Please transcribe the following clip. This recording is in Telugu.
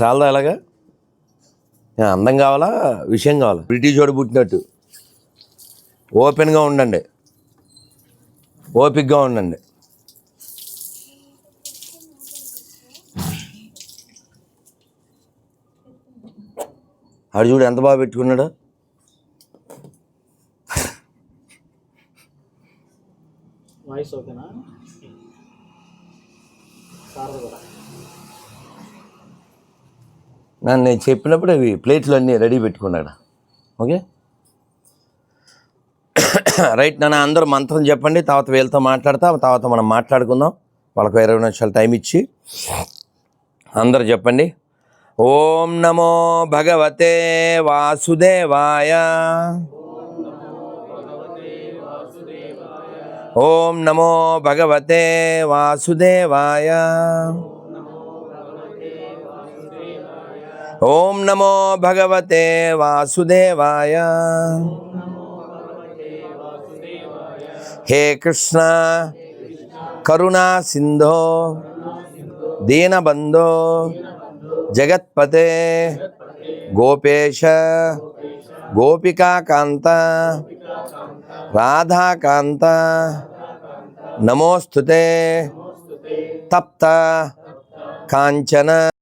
చాలా అలాగా అందం కావాలా విషయం కావాలా? బ్రిటిష్ వాడు పుట్టినట్టు ఓపెన్గా ఉండండి, ఓపిక్గా ఉండండి. ఆడు చూడు ఎంత బాగా పెట్టుకున్నాడు. నేను చెప్పినప్పుడు అవి ప్లేట్లు అన్నీ రెడీ పెట్టుకున్నాడు. Okay right. నన్ను అందరూ మంత్రం చెప్పండి, తర్వాత వీళ్ళతో మాట్లాడతా, తర్వాత మనం మాట్లాడుకుందాం. వాళ్ళకు 20 నిమిషాలు టైం ఇచ్చి అందరూ చెప్పండి. ఓం నమో భగవతే వాసుదేవాయ. ఓం నమో భగవతే వాసుదేవాయ. ఓం నమో భగవతే వాసుదేవాయ. హే కృష్ణ కరుణా సింధో దీనబంధో జగత్పతే గోపేశ గోపికాకాంత రాధాకాంత నమోస్తుతే తప్త కాంచన